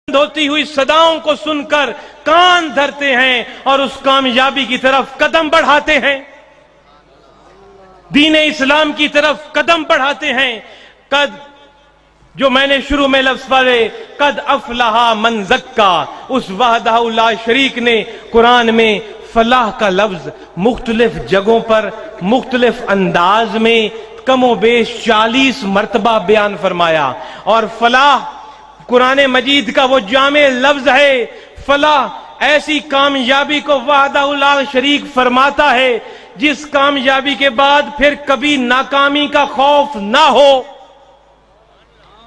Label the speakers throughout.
Speaker 1: ہوتی ہوئی صداؤں کو سن کر کان دھرتے ہیں اور اس کامیابی کی طرف قدم بڑھاتے ہیں، دین اسلام کی طرف قدم بڑھاتے ہیں۔ جو میں نے شروع میں لفظ پڑھے، قد افلح من زکا، اس وحدہ لا شریک نے قرآن میں فلاح کا لفظ مختلف جگہوں پر مختلف انداز میں کم و بیش 40 مرتبہ بیان فرمایا، اور فلاح قرآن مجید کا وہ جامع لفظ ہے۔ فلاح ایسی کامیابی کو وحدہ لا شریک فرماتا ہے جس کامیابی کے بعد پھر کبھی ناکامی کا خوف نہ ہو،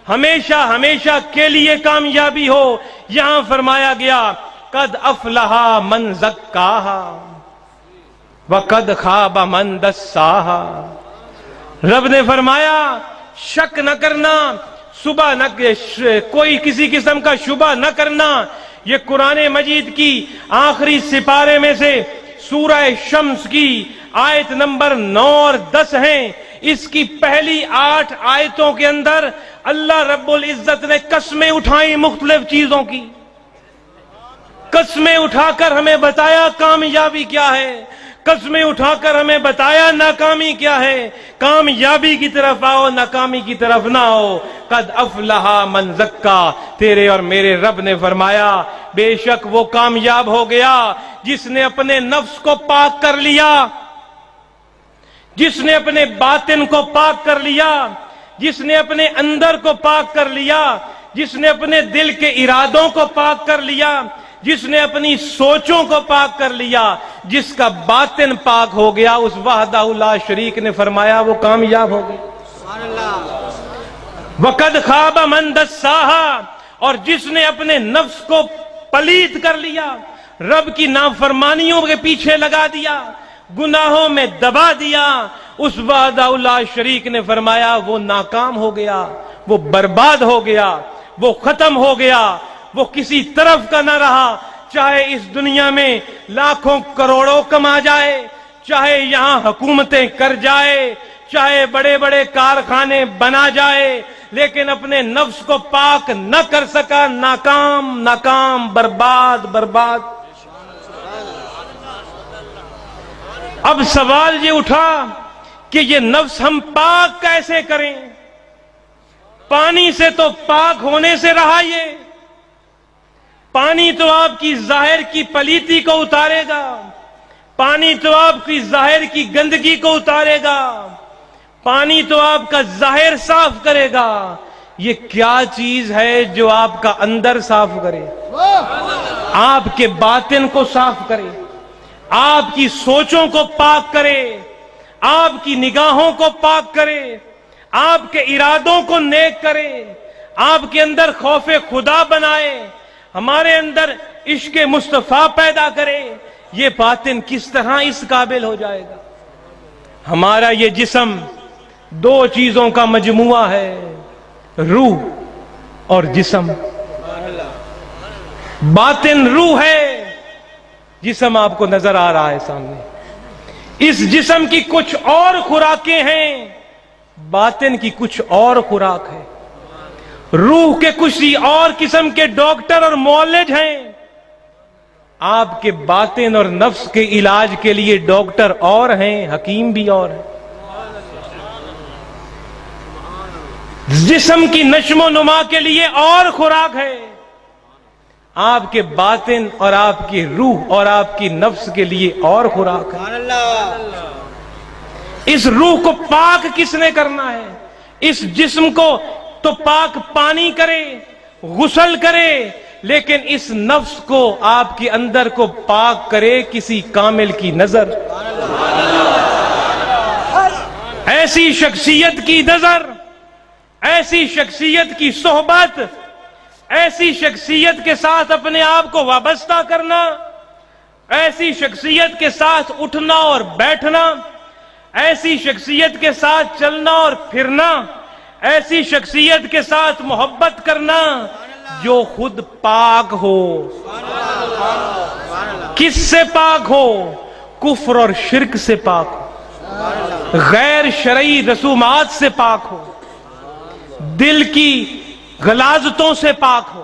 Speaker 1: ہمیشہ ہمیشہ کے لیے کامیابی ہو۔ یہاں فرمایا گیا قد افلح من زکاہا وقد خاب من دساہا۔ رب نے فرمایا شک نہ کرنا، صبح نہ کوئی کسی قسم کا شبہ نہ کرنا۔ یہ قرآن مجید کی آخری سپارے میں سے سورہ شمس کی آیت نمبر 9 اور 10 ہیں۔ اس کی پہلی 8 آیتوں کے اندر اللہ رب العزت نے قسمیں اٹھائیں مختلف چیزوں کی، قسمیں اٹھا کر ہمیں بتایا کامیابی کیا ہے، قسمیں اٹھا کر ہمیں بتایا ناکامی کیا ہے۔ کامیابی کی طرف آؤ، ناکامی کی طرف نہ آؤ۔ قد افلح من زکا، تیرے اور میرے رب نے فرمایا بے شک وہ کامیاب ہو گیا جس نے اپنے نفس کو پاک کر لیا، جس نے اپنے باطن کو پاک کر لیا، جس نے اپنے اندر کو پاک کر لیا، جس نے اپنے دل کے ارادوں کو پاک کر لیا، جس نے اپنی سوچوں کو پاک کر لیا، جس کا باطن پاک ہو گیا، اس وحدہ لا شریک نے فرمایا وہ کامیاب ہو گیا۔ وقد خاب من دساہا، اور جس نے اپنے نفس کو پلید کر لیا، رب کی نافرمانیوں کے پیچھے لگا دیا، گناہوں میں دبا دیا، اس وحدہ لا شریک نے فرمایا وہ ناکام ہو گیا، وہ برباد ہو گیا، وہ ختم ہو گیا، وہ کسی طرف کا نہ رہا۔ چاہے اس دنیا میں لاکھوں کروڑوں کما جائے، چاہے یہاں حکومتیں کر جائے، چاہے بڑے بڑے کارخانے بنا جائے، لیکن اپنے نفس کو پاک نہ کر سکا، ناکام ناکام، برباد برباد۔ اب سوال یہ اٹھا کہ یہ نفس ہم پاک کیسے کریں؟ پانی سے تو پاک ہونے سے رہا، یہ پانی تو آپ کی ظاہر کی پلیتی کو اتارے گا، پانی تو آپ کی ظاہر کی گندگی کو اتارے گا، پانی تو آپ کا ظاہر صاف کرے گا۔ یہ کیا چیز ہے جو آپ کا اندر صاف کرے، آپ کے باطن کو صاف کرے، آپ کی سوچوں کو پاک کرے، آپ کی نگاہوں کو پاک کرے، آپ کے ارادوں کو نیک کرے، آپ کے اندر خوف خدا بنائے، ہمارے اندر عشق مصطفیٰ پیدا کرے۔ یہ باطن کس طرح اس قابل ہو جائے گا؟ ہمارا یہ جسم 2 چیزوں کا مجموعہ ہے، روح اور جسم۔ باطن روح ہے، جسم آپ کو نظر آ رہا ہے سامنے۔ اس جسم کی کچھ اور خوراکیں ہیں، باطن کی کچھ اور خوراک ہے۔ روح کے کسی اور قسم کے ڈاکٹر اور معالج ہیں، آپ کے باطن اور نفس کے علاج کے لیے ڈاکٹر اور ہیں، حکیم بھی اور ہیں۔ جسم کی نشو و نما کے لیے اور خوراک ہے، آپ کے باطن اور آپ کی روح اور آپ کی نفس کے لیے اور خوراک ہے۔ اس روح کو پاک کس نے کرنا ہے؟ اس جسم کو تو پاک پانی کرے، غسل کرے، لیکن اس نفس کو، آپ کے اندر کو پاک کرے کسی کامل کی نظر، ایسی شخصیت کی نظر، ایسی شخصیت کی صحبت، ایسی شخصیت کے ساتھ اپنے آپ کو وابستہ کرنا، ایسی شخصیت کے ساتھ اٹھنا اور بیٹھنا، ایسی شخصیت کے ساتھ چلنا اور پھرنا، ایسی شخصیت کے ساتھ محبت کرنا جو خود پاک ہو۔ کس سے پاک ہو؟ کفر اور شرک سے پاک ہو، غیر شرعی رسومات سے پاک ہو، دل کی غلاظتوں سے پاک ہو،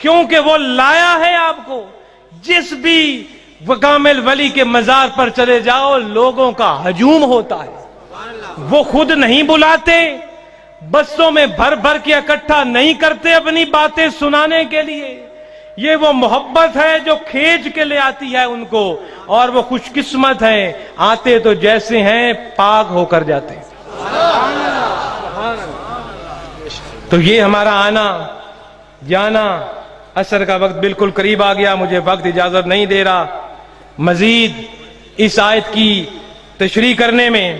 Speaker 1: کیونکہ وہ لایا ہے آپ کو. جس بھی کامل ولی کے مزار پر چلے جاؤ لوگوں کا ہجوم ہوتا ہے. وہ خود نہیں بلاتے, بسوں میں بھر بھر کے اکٹھا نہیں کرتے اپنی باتیں سنانے کے لیے. یہ وہ محبت ہے جو کھینچ کے لے آتی ہے ان کو, اور وہ خوش قسمت ہیں, آتے تو جیسے ہیں پاک ہو کر جاتے ہیں. تو یہ ہمارا آنا جانا. عصر کا وقت بالکل قریب آ گیا, مجھے وقت اجازت نہیں دے رہا مزید اس آیت کی تشریح کرنے میں.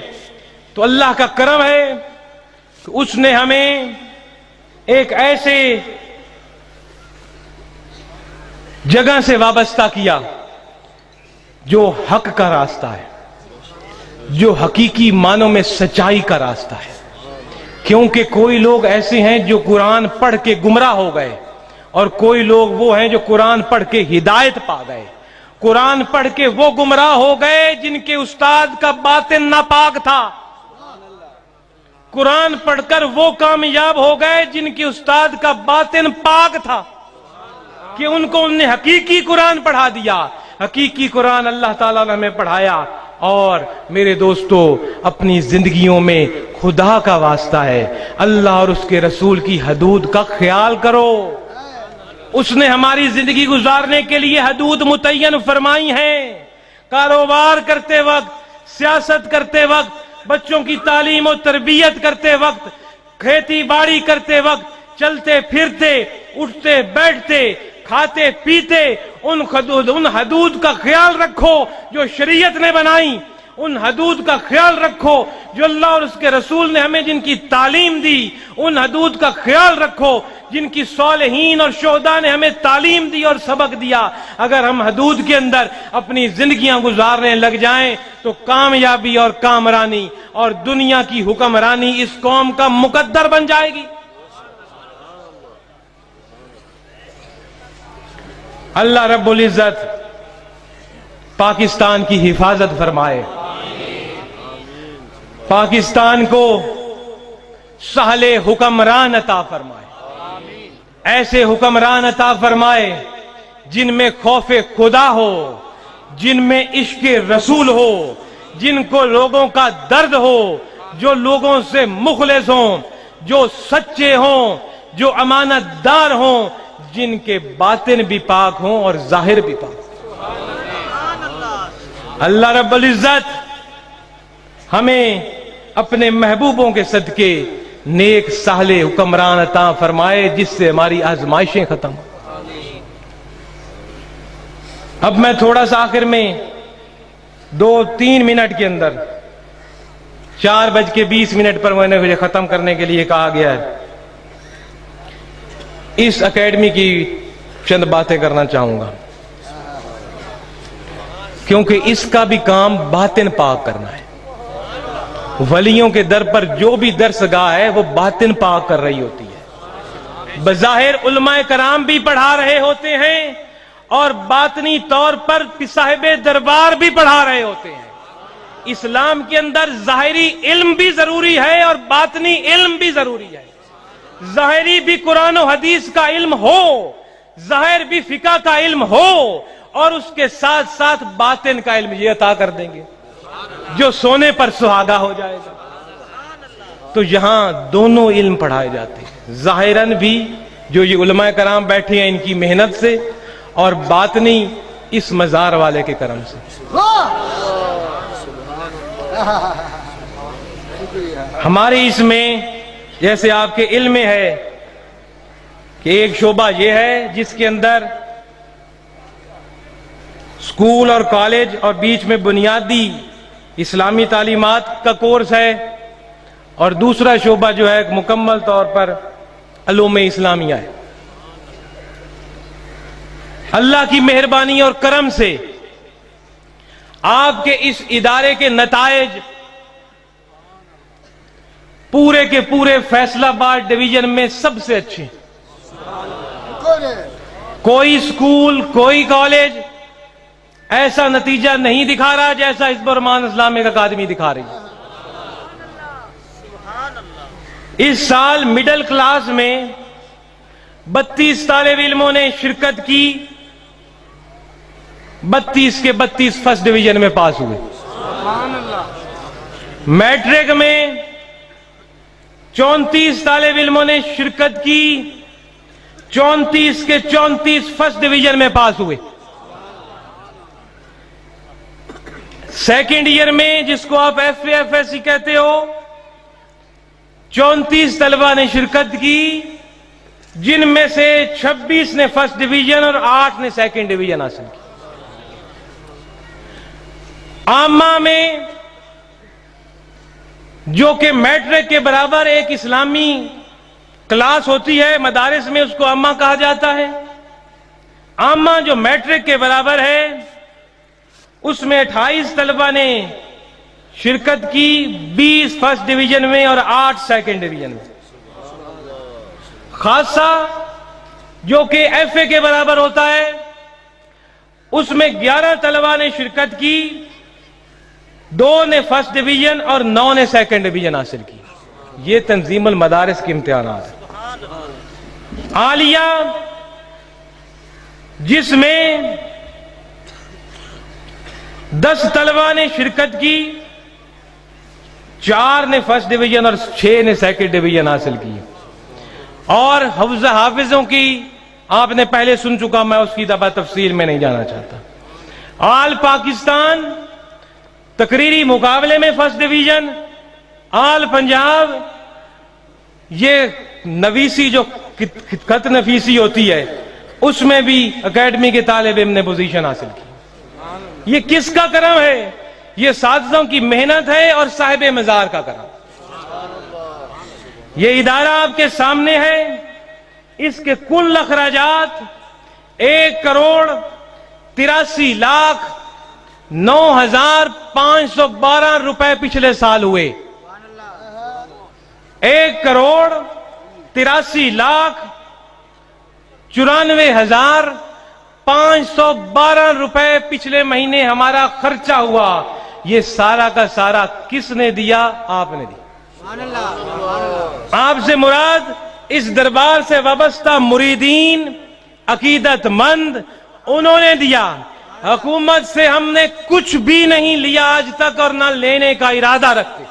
Speaker 1: تو اللہ کا کرم ہے کہ اس نے ہمیں ایک ایسے جگہ سے وابستہ کیا جو حق کا راستہ ہے, جو حقیقی معنوں میں سچائی کا راستہ ہے. کیونکہ کوئی لوگ ایسے ہیں جو قرآن پڑھ کے گمراہ ہو گئے, اور کوئی لوگ وہ ہیں جو قرآن پڑھ کے ہدایت پا گئے. قرآن پڑھ کے وہ گمراہ ہو گئے جن کے استاد کا باطن ناپاک تھا. قرآن پڑھ کر وہ کامیاب ہو گئے جن کے استاد کا باطن پاک تھا, کہ ان کو انہوں نے حقیقی قرآن پڑھا دیا. حقیقی قرآن اللہ تعالیٰ نے ہمیں پڑھایا. اور میرے دوستو, اپنی زندگیوں میں خدا کا واسطہ ہے, اللہ اور اس کے رسول کی حدود کا خیال کرو. اس نے ہماری زندگی گزارنے کے لیے حدود متعین فرمائی ہیں. کاروبار کرتے وقت, سیاست کرتے وقت, بچوں کی تعلیم و تربیت کرتے وقت, کھیتی باڑی کرتے وقت, چلتے پھرتے, اٹھتے بیٹھتے, کھاتے پیتے, ان حدود کا خیال رکھو جو شریعت نے بنائی. ان حدود کا خیال رکھو جو اللہ اور اس کے رسول نے ہمیں جن کی تعلیم دی. ان حدود کا خیال رکھو جن کی صالحین اور شہداء نے ہمیں تعلیم دی اور سبق دیا. اگر ہم حدود کے اندر اپنی زندگیاں گزارنے لگ جائیں تو کامیابی اور کامرانی اور دنیا کی حکمرانی اس قوم کا مقدر بن جائے گی. اللہ رب العزت پاکستان کی حفاظت فرمائے, پاکستان کو سہل حکمران عطا فرمائے, ایسے حکمران عطا فرمائے جن میں خوف خدا ہو, جن میں عشق رسول ہو, جن کو لوگوں کا درد ہو, جو لوگوں سے مخلص ہوں, جو سچے ہوں, جو امانت دار ہوں, جن کے باطن بھی پاک ہوں اور ظاہر بھی پاک. اللہ رب العزت ہمیں اپنے محبوبوں کے صدقے نیک سہل حکمران عطا فرمائے جس سے ہماری آزمائشیں ختم. اب میں تھوڑا سا آخر میں 2-3 منٹ کے اندر 4:20 پر میں نے ختم کرنے کے لیے کہا گیا ہے, اس اکیڈمی کی چند باتیں کرنا چاہوں گا, کیونکہ اس کا بھی کام باطن پاک کرنا ہے. ولیوں کے در پر جو بھی درس گاہ ہے وہ باطن پاک کر رہی ہوتی ہے. بظاہر علماء کرام بھی پڑھا رہے ہوتے ہیں اور باطنی طور پر صاحب دربار بھی پڑھا رہے ہوتے ہیں. اسلام کے اندر ظاہری علم بھی ضروری ہے اور باطنی علم بھی ضروری ہے. ظاہری بھی قرآن و حدیث کا علم ہو, ظاہر بھی فقہ کا علم ہو, اور اس کے ساتھ ساتھ باطن کا علم یہ عطا کر دیں گے جو سونے پر سہاگا ہو جائے گا. تو یہاں دونوں علم پڑھائے جاتے ہیں, ظاہراً بھی جو یہ علماء کرام بیٹھے ہیں ان کی محنت سے, اور باطنی اس مزار والے کے کرم سے. ہمارے اس میں جیسے آپ کے علم میں ہے کہ ایک شعبہ یہ ہے جس کے اندر اسکول اور کالج اور بیچ میں بنیادی اسلامی تعلیمات کا کورس ہے, اور دوسرا شعبہ جو ہے مکمل طور پر علوم اسلامیہ ہے. اللہ کی مہربانی اور کرم سے آپ کے اس ادارے کے نتائج پورے کے پورے فیصل آباد ڈویژن میں سب سے اچھے. کوئی اسکول کوئی کالج ایسا نتیجہ نہیں دکھا رہا جیسا حزب الرحمان اسلامک اکیڈمی دکھا رہی ہے. اس سال مڈل کلاس میں 32 طالب علموں نے شرکت کی, 32 کے 32 فرسٹ ڈویژن میں پاس ہوئے. میٹرک میں 34 طالب علموں نے شرکت کی, 34 کے 34 فرسٹ ڈویژن میں پاس ہوئے. سیکنڈ ایئر میں, جس کو آپ F A F S C کہتے ہو, 34 طلبہ نے شرکت کی, جن میں سے 26 نے فرسٹ ڈویژن اور 8 نے سیکنڈ ڈویژن حاصل کی. عامہ میں, جو کہ میٹرک کے برابر ایک اسلامی کلاس ہوتی ہے, مدارس میں اس کو عامہ کہا جاتا ہے. عامہ جو میٹرک کے برابر ہے, اس میں 28 طلبہ نے شرکت کی, 20 فرسٹ ڈویژن میں اور 8 سیکنڈ ڈویژن میں. خاصہ جو کہ ایف اے کے برابر ہوتا ہے, اس میں 11 طلبہ نے شرکت کی, 2 نے فرسٹ ڈویژن اور 9 نے سیکنڈ ڈویژن حاصل کی. یہ تنظیم المدارس کے امتحانات ہیں. عالیہ, جس میں 10 طلبہ نے شرکت کی, 4 نے فرسٹ ڈویژن اور 6 نے سیکنڈ ڈویژن حاصل کی. اور حافظوں کی آپ نے پہلے سن چکا, میں اس کی دفعہ تفصیل میں نہیں جانا چاہتا. آل پاکستان تقریری مقابلے میں فرسٹ ڈویژن, آل پنجاب یہ نویسی جو خط نفیسی ہوتی ہے, اس میں بھی اکیڈمی کے طالب علم نے پوزیشن حاصل کی. یہ کس کا کرم ہے؟ یہ اساتذوں کی محنت ہے اور صاحب مزار کا کرم. یہ ادارہ آپ کے سامنے ہے. اس کے کل اخراجات 1,83,09,512 روپے پچھلے سال ہوئے. 1,94,512 روپے پچھلے مہینے ہمارا خرچہ ہوا. یہ سارا کا سارا کس نے دیا؟ آپ نے دیا. آپ سے مراد اس دربار سے وابستہ مریدین, عقیدت مند, انہوں نے دیا. حکومت سے ہم نے کچھ بھی نہیں لیا آج تک اور نہ لینے کا ارادہ رکھتے.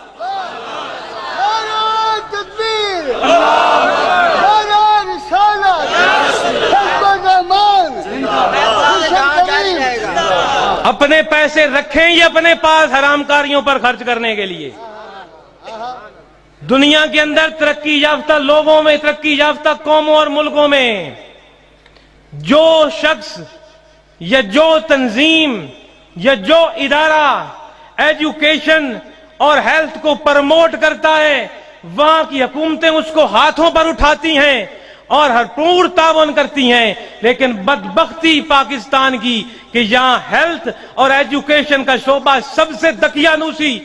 Speaker 1: اپنے پیسے رکھیں یہ اپنے پاس حرام کاریوں پر خرچ کرنے کے لیے. دنیا کے اندر ترقی یافتہ لوگوں میں, ترقی یافتہ قوموں اور ملکوں میں جو شخص یا جو تنظیم یا جو ادارہ ایجوکیشن اور ہیلتھ کو پروموٹ کرتا ہے, وہاں کی حکومتیں اس کو ہاتھوں پر اٹھاتی ہیں اور بھرپور تعاون کرتی ہیں. لیکن بدبختی پاکستان کی کہ یہاں ہیلتھ اور ایجوکیشن کا شعبہ سب سے دقیانوسی